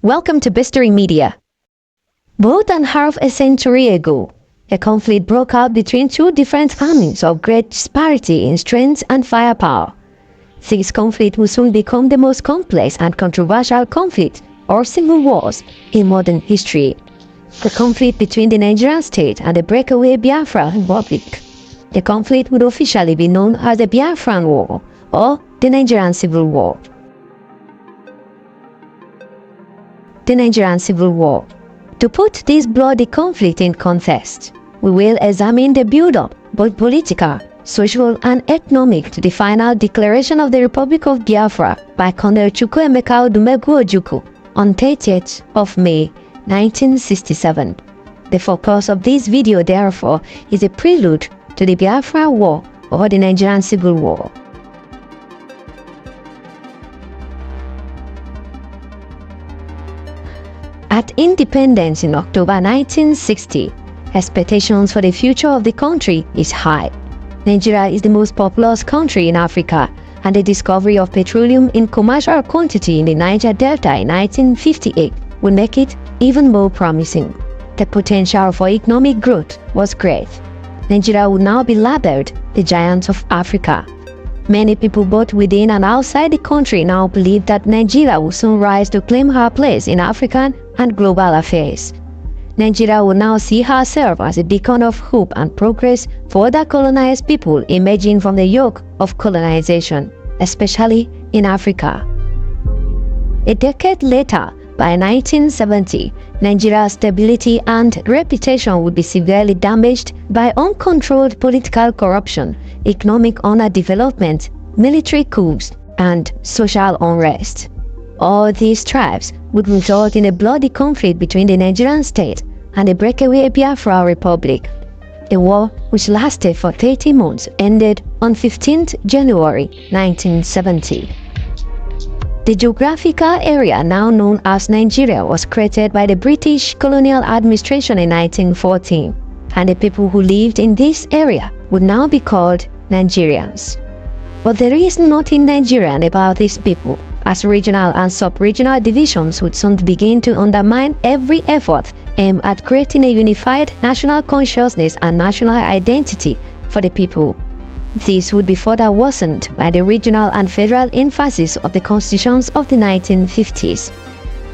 Welcome to Bistory Media. More than half a century ago, a conflict broke out between two different armies of great disparity in strength and firepower. This conflict will soon become the most complex and controversial conflict or civil wars in modern history. The conflict between the Nigerian state and the breakaway Biafra Republic. The conflict would officially be known as the Biafran War or the Nigerian-Civil War. The Nigerian-Civil War. To put this bloody conflict in context, we will examine the build-up, both political, social and economic, to the final declaration of the Republic of Biafra by Colonel Chukwuemeka Odumegwu Ojukwu on 30th of May 1967. The focus of this video, therefore, is a prelude to the Biafra War or the Nigerian-Civil War. At independence in October 1960, expectations for the future of the country is high. Nigeria is the most populous country in Africa, and the discovery of petroleum in commercial quantity in the Niger Delta in 1958 would make it even more promising. The potential for economic growth was great. Nigeria would now be labeled the giant of Africa. Many people both within and outside the country now believe that Nigeria will soon rise to claim her place in African and global affairs. Nigeria will now see herself as a beacon of hope and progress for other colonized people emerging from the yoke of colonization, especially in Africa. A decade later, by 1970, Nigeria's stability and reputation would be severely damaged by uncontrolled political corruption, economic underdevelopment, military coups, and social unrest. All these strives would result in a bloody conflict between the Nigerian state and the breakaway Biafra Republic. A war which lasted for 30 months ended on 15th January 1970. The geographical area now known as Nigeria was created by the British colonial administration in 1914, and the people who lived in this area would now be called Nigerians. But there is nothing Nigerian about these people, as regional and sub-regional divisions would soon begin to undermine every effort aimed at creating a unified national consciousness and national identity for the people. This would be further worsened by the regional and federal emphasis of the constitutions of the 1950s.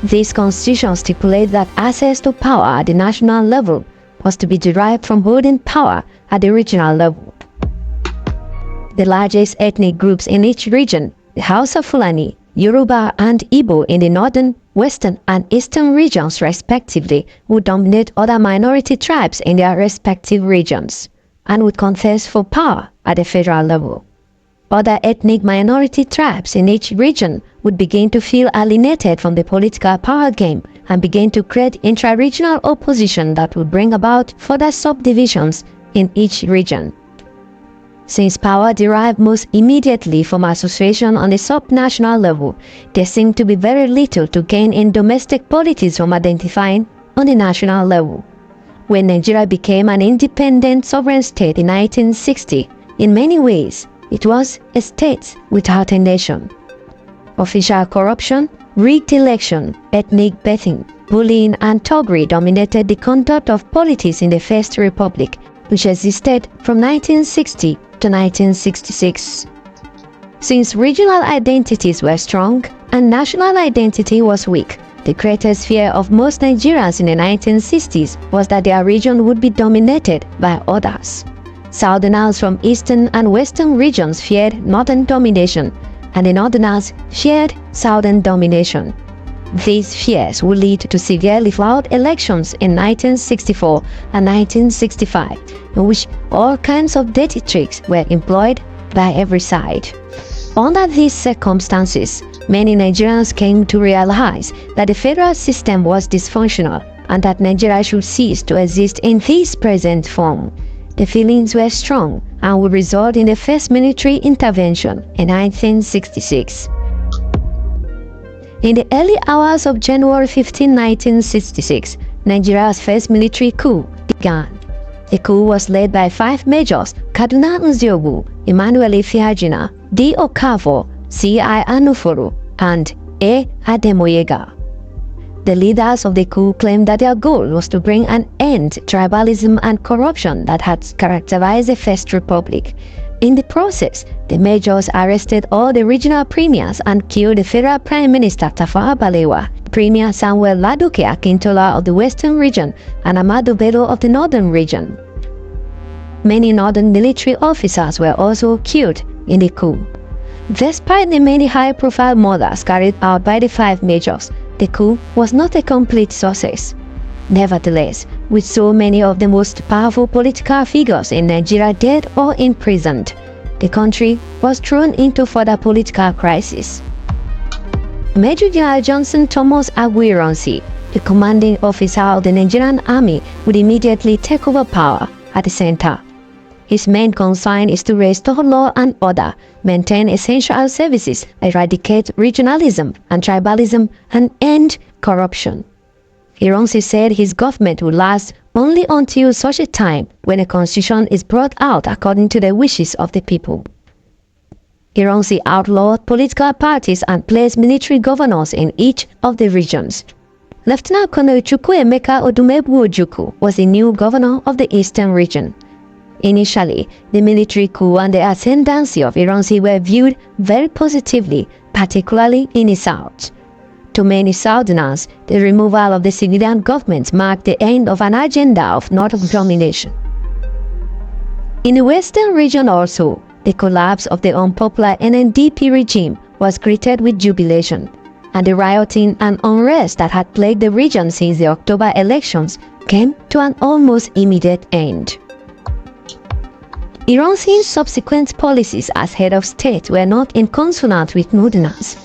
These constitutions stipulate that access to power at the national level was to be derived from holding power at the regional level. The largest ethnic groups in each region, the Hausa Fulani, Yoruba and Igbo in the northern, western and eastern regions respectively, would dominate other minority tribes in their respective regions and would contest for power at the federal level. Other ethnic minority tribes in each region would begin to feel alienated from the political power game and begin to create intra-regional opposition that would bring about further subdivisions in each region. Since power derived most immediately from association on the sub-national level, there seemed to be very little to gain in domestic politics from identifying on the national level. When Nigeria became an independent sovereign state in 1960, in many ways, it was a state without a nation. Official corruption, rigged election, ethnic bething, bullying and thuggery dominated the conduct of politics in the First Republic, which existed from 1960 to 1966. Since regional identities were strong and national identity was weak, the greatest fear of most Nigerians in the 1960s was that their region would be dominated by others. Southerners from eastern and western regions feared northern domination, and the northerners feared southern domination. These fears would lead to severely flawed elections in 1964 and 1965, in which all kinds of dirty tricks were employed by every side. Under these circumstances, many Nigerians came to realize that the federal system was dysfunctional and that Nigeria should cease to exist in this present form. The feelings were strong and would result in the first military intervention in 1966. In the early hours of January 15, 1966, Nigeria's first military coup began. The coup was led by 5 majors: Kaduna Nziogu, Emmanuel Ifeajina, D. Okafor, C.I. Anuforo, and A. Ademoyega. The leaders of the coup claimed that their goal was to bring an end to tribalism and corruption that had characterized the First Republic. In the process, the majors arrested all the regional premiers and killed the federal Prime Minister Tafawa Balewa, Premier Samuel Ladoke Akintola of the Western region, and Ahmadu Bello of the Northern region. Many northern military officers were also killed in the coup. Despite the many high-profile murders carried out by the 5 majors, the coup was not a complete success. Nevertheless, with so many of the most powerful political figures in Nigeria dead or imprisoned, the country was thrown into further political crisis. Major General Johnson Thomas Aguiyi, the commanding officer of the Nigerian army, would immediately take over power at the center. His main concern is to restore law and order, maintain essential services, eradicate regionalism and tribalism, and end corruption. Ironsi said his government will last only until such a time when a constitution is brought out according to the wishes of the people. Ironsi outlawed political parties and placed military governors in each of the regions. Lieutenant Colonel Chukwuemeka Odumegwu Ojukwu was the new governor of the Eastern region. Initially, the military coup and the ascendancy of Ironsi were viewed very positively, particularly in the south. To many Southerners, the removal of the civilian government marked the end of an agenda of Northern domination. In the Western region also, the collapse of the unpopular NNDP regime was greeted with jubilation, and the rioting and unrest that had plagued the region since the October elections came to an almost immediate end. Ironsi's subsequent policies as head of state were not in consonance with Northerners.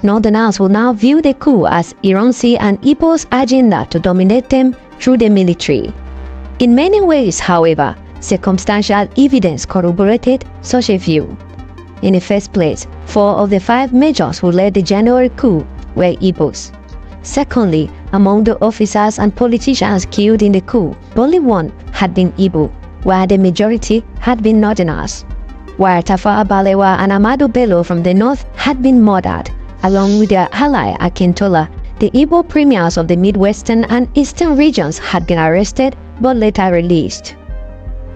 Northerners will now view the coup as Ironsi and Igbo's agenda to dominate them through the military. In many ways, however, circumstantial evidence corroborated such a view. In the first place, 4 of the 5 majors who led the January coup were Igbos. Secondly, among the officers and politicians killed in the coup, only 1 had been Igbo, while the majority had been Northerners. While Tafawa Balewa and Ahmadu Bello from the north had been murdered, along with their ally Akintola, the Igbo premiers of the Midwestern and Eastern regions had been arrested but later released.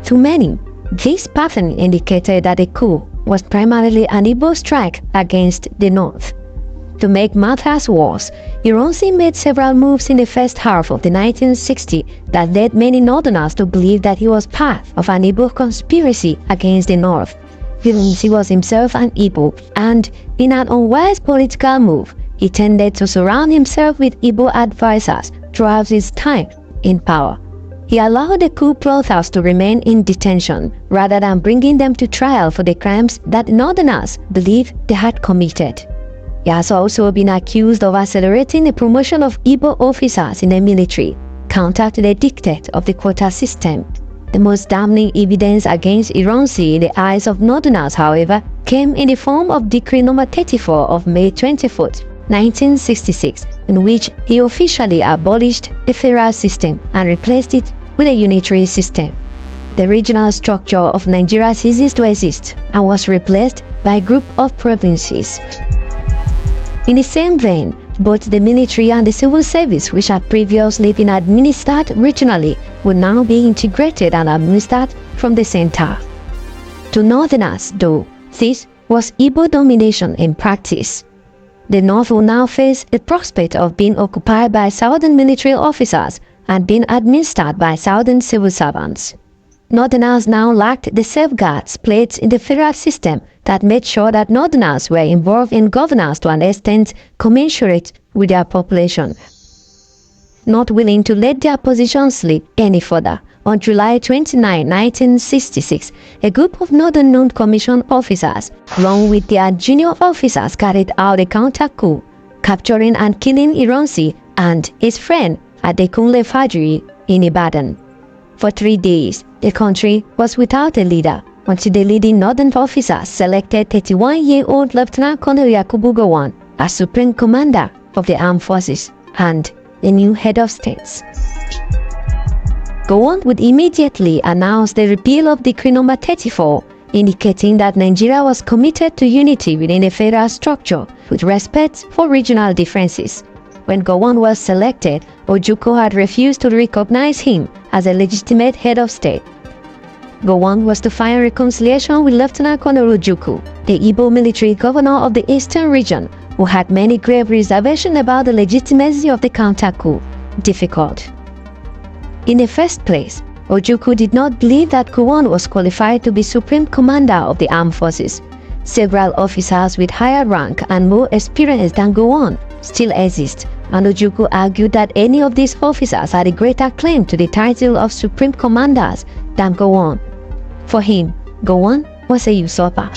To many, this pattern indicated that the coup was primarily an Igbo strike against the north. To make matters worse, Ironsi made several moves in the first half of the 1960s that led many Northerners to believe that he was part of an Igbo conspiracy against the North. Ironsi was himself an Igbo, and in an unwise political move, he tended to surround himself with Igbo advisors throughout his time in power. He allowed the coup plotters to remain in detention rather than bringing them to trial for the crimes that Northerners believed they had committed. He has also been accused of accelerating the promotion of Igbo officers in the military, counter to the dictate of the quota system. The most damning evidence against Ironsi in the eyes of Northerners, however, came in the form of Decree No. 34 of May 24, 1966, in which he officially abolished the federal system and replaced it with a unitary system. The regional structure of Nigeria ceases to exist and was replaced by a group of provinces. In the same vein, both the military and the civil service, which had previously been administered regionally, would now be integrated and administered from the center. To Northerners, though, this was Igbo domination in practice. The North will now face the prospect of being occupied by Southern military officers and being administered by Southern civil servants. Northerners now lacked the safeguards placed in the federal system that made sure that Northerners were involved in governance to an extent commensurate with their population. Not willing to let their position slip any further, on July 29, 1966, a group of Northern Non-Commissioned officers, along with their junior officers, carried out a counter-coup, capturing and killing Ironsi and his friend Adekunle Fajiri in Ibadan. For 3 days, the country was without a leader until the leading Northern officers selected 31-year-old Lieutenant Colonel Yakubu Gowon as Supreme Commander of the Armed Forces and the new head of states. Gowon would immediately announce the repeal of Decree No. 34, indicating that Nigeria was committed to unity within a federal structure with respect for regional differences. when Gowon was selected, Ojukwu had refused to recognize him as a legitimate head of state. Gowon was to find reconciliation with Lieutenant Colonel Ojukwu, the Igbo military governor of the eastern region, who had many grave reservations about the legitimacy of the counter-coup, difficult. In the first place, Ojukwu did not believe that Gowon was qualified to be supreme commander of the armed forces. Several officers with higher rank and more experience than Gowon still exist, and Ojukwu argued that any of these officers had a greater claim to the title of supreme commanders than Gowon. For him, Gowon was a usurper.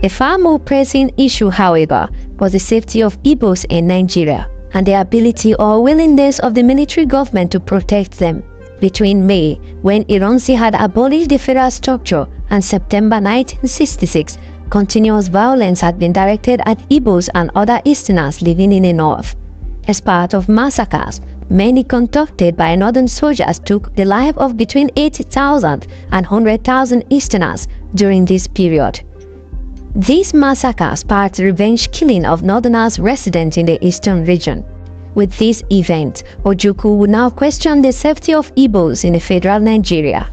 A far more pressing issue, however, was the safety of Igbos in Nigeria and the ability or willingness of the military government to protect them. Between May, when Ironsi had abolished the federal structure, and September 1966, continuous violence had been directed at Igbos and other Easterners living in the north. As part of massacres, many conducted by northern soldiers took the life of between 80,000 and 100,000 Easterners during this period. These massacres sparked revenge killing of northerners resident in the eastern region. With this event, Ojukwu would now question the safety of Igbos in the federal Nigeria.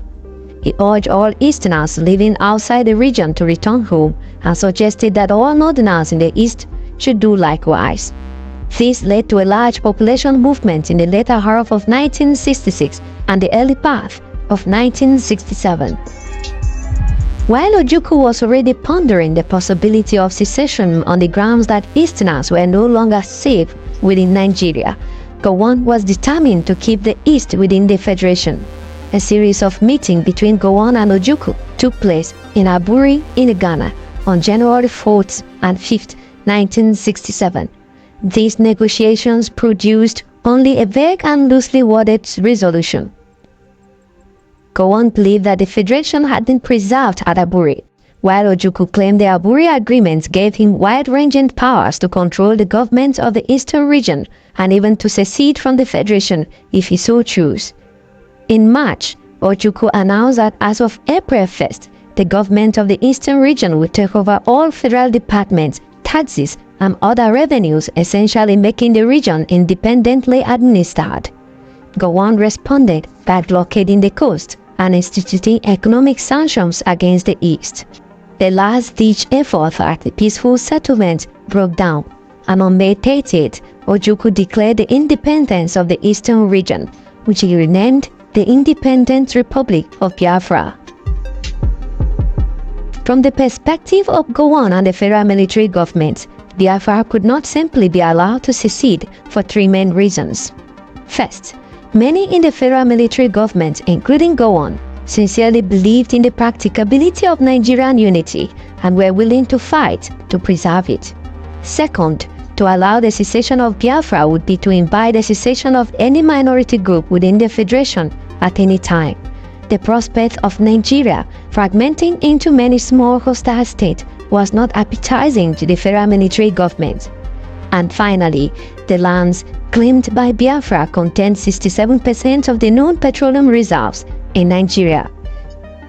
He urged all Easterners living outside the region to return home and suggested that all Northerners in the East should do likewise. This led to a large population movement in the later half of 1966 and the early part of 1967. While Ojukwu was already pondering the possibility of secession on the grounds that Easterners were no longer safe within Nigeria, Gowon was determined to keep the East within the Federation. A series of meetings between Gowon and Ojukwu took place in Aburi in Ghana on January 4th and 5th, 1967. These negotiations produced only a vague and loosely worded resolution. Gowon believed that the Federation had been preserved at Aburi, while Ojukwu claimed the Aburi Agreement gave him wide-ranging powers to control the government of the eastern region and even to secede from the Federation if he so chose. In March, Ojukwu announced that as of April 1st, the government of the eastern region would take over all federal departments, taxes, and other revenues, essentially making the region independently administered. Gowon responded by blockading the coast and instituting economic sanctions against the East. The last-ditch effort at a peaceful settlement broke down, and on May 30th, Ojukwu declared the independence of the eastern region, which he renamed the Independent Republic of Biafra. From the perspective of Gowon and the federal military government, Biafra could not simply be allowed to secede for three main reasons. First, many in the federal military government, including Gowon, sincerely believed in the practicability of Nigerian unity and were willing to fight to preserve it. Second, to allow the secession of Biafra would be to invite the secession of any minority group within the Federation at any time. The prospect of Nigeria fragmenting into many small hostile states was not appetizing to the federal military government. And finally, the lands claimed by Biafra contained 67% of the known petroleum reserves in Nigeria.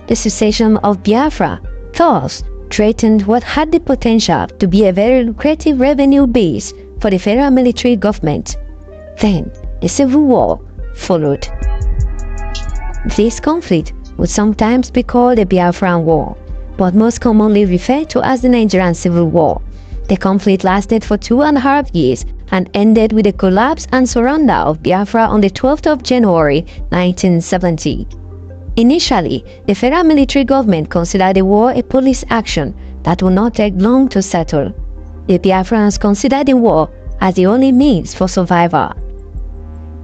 The secession of Biafra thus threatened what had the potential to be a very lucrative revenue base for the federal military government. Then, a civil war followed. This conflict would sometimes be called the Biafran War, but most commonly referred to as the Nigerian-Civil War. The conflict lasted for 2.5 years and ended with the collapse and surrender of Biafra on the 12th of January 1970. Initially, the federal military government considered the war a police action that would not take long to settle. The Biafrans considered the war as the only means for survival.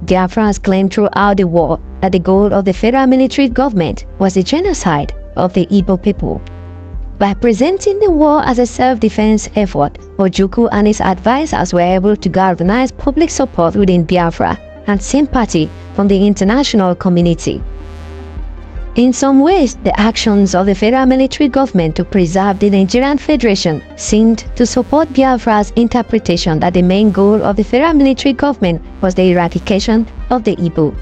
Biafrans claimed throughout the war that the goal of the federal military government was the genocide of the Igbo people. By presenting the war as a self-defense effort, Ojukwu and his advisors were able to galvanize public support within Biafra and sympathy from the international community. In some ways, the actions of the federal military government to preserve the Nigerian Federation seemed to support Biafra's interpretation that the main goal of the federal military government was the eradication of the Igbo.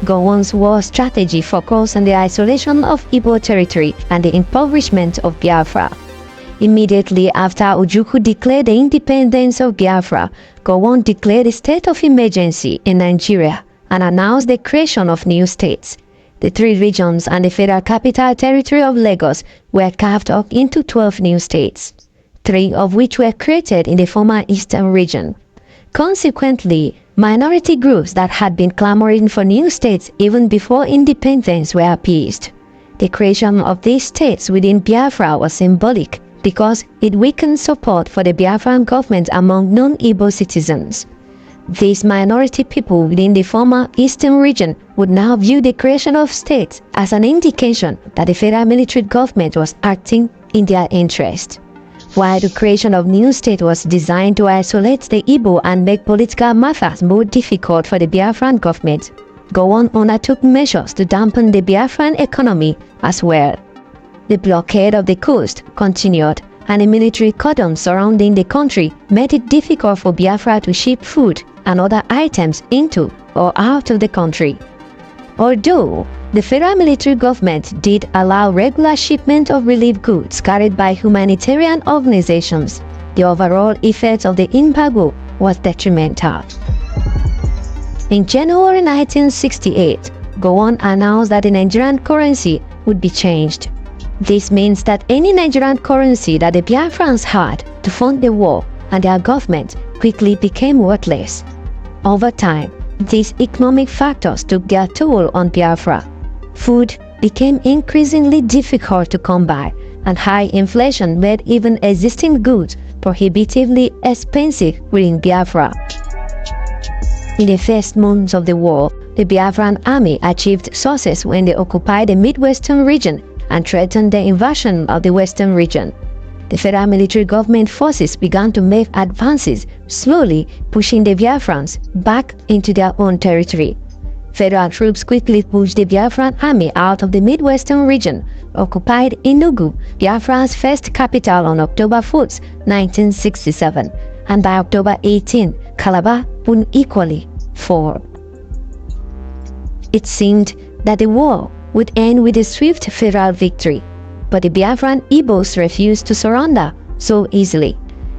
Gowon's war strategy focused on the isolation of Igbo territory and the impoverishment of Biafra. Immediately after Ojukwu declared the independence of Biafra, Gowon declared a state of emergency in Nigeria and announced the creation of new states. The 3 regions and the Federal Capital Territory of Lagos were carved up into 12 new states, 3 of which were created in the former Eastern region. Consequently, minority groups that had been clamoring for new states even before independence were appeased. The creation of these states within Biafra was symbolic because it weakened support for the Biafran government among non-Igbo citizens. These minority people within the former Eastern region would now view the creation of states as an indication that the federal military government was acting in their interest. While the creation of new state was designed to isolate the Igbo and make political matters more difficult for the Biafran government, Gowon undertook measures to dampen the Biafran economy as well. The blockade of the coast continued, and a military cordon surrounding the country made it difficult for Biafra to ship food and other items into or out of the country. Although the federal military government did allow regular shipment of relief goods carried by humanitarian organizations, the overall effect of the embargo was detrimental. In January 1968, Gowon announced that the Nigerian currency would be changed. This means that any Nigerian currency that the Biafrans had to fund the war and their government quickly became worthless. Over time, these economic factors took their toll on Biafra. Food became increasingly difficult to come by, and high inflation made even existing goods prohibitively expensive within Biafra. In the first months of the war, the Biafran army achieved success when they occupied the Midwestern region and threatened the invasion of the Western region. The federal military government forces began to make advances, slowly pushing the Biafrans back into their own territory. Federal troops quickly pushed the Biafran army out of the Midwestern region, occupied Enugu, Biafra's first capital, on October 4, 1967, and by October 18, Calabar would equally fall. It seemed that the war would end with a swift federal victory, but the Biafran Igbos refused to surrender so easily.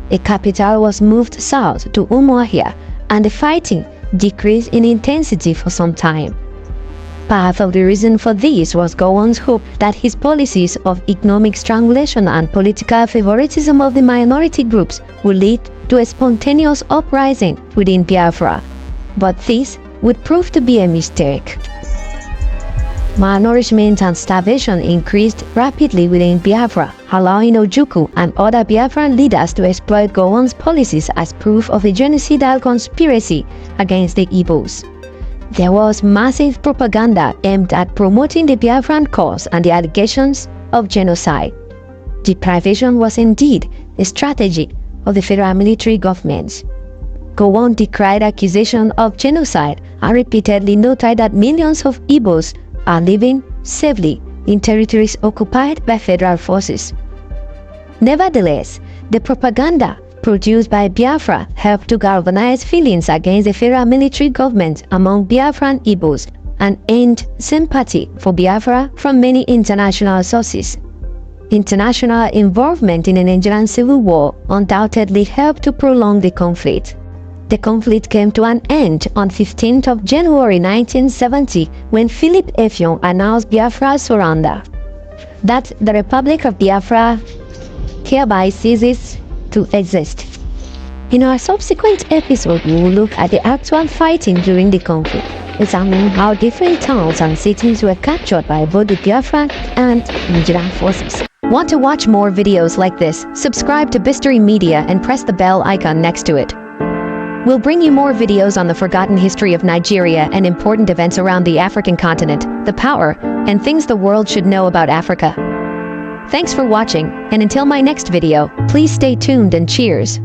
The capital was moved south to Umuahia, and the fighting decreased in intensity for some time. Part of the reason for this was Gowon's hope that his policies of economic strangulation and political favoritism of the minority groups would lead to a spontaneous uprising within Biafra. But this would prove to be a mistake. Malnourishment and starvation increased rapidly within Biafra, allowing Ojukwu and other Biafran leaders to exploit Gowon's policies as proof of a genocidal conspiracy against the Igbos. There was massive propaganda aimed at promoting the Biafran cause and the allegations of genocide. Deprivation was indeed a strategy of the federal military government. Gowon decried accusation of genocide and repeatedly noted that millions of Igbos are living safely in territories occupied by federal forces. Nevertheless, the propaganda produced by Biafra helped to galvanize feelings against the federal military government among Biafran Igbos and earned sympathy for Biafra from many international sources. International involvement in the Nigerian-Civil War undoubtedly helped to prolong the conflict. The conflict came to an end on 15th of January 1970 when Philip Effiong announced Biafra's surrender. That the Republic of Biafra hereby ceases to exist. In our subsequent episode, we will look at the actual fighting during the conflict, examining how different towns and cities were captured by both the Biafran and Nigerian forces. Want to watch more videos like this? Subscribe to Bistory Media and press the bell icon next to it. We'll bring you more videos on the forgotten history of Nigeria and important events around the African continent, the power, and things the world should know about Africa. Thanks for watching, and until my next video, please stay tuned and cheers.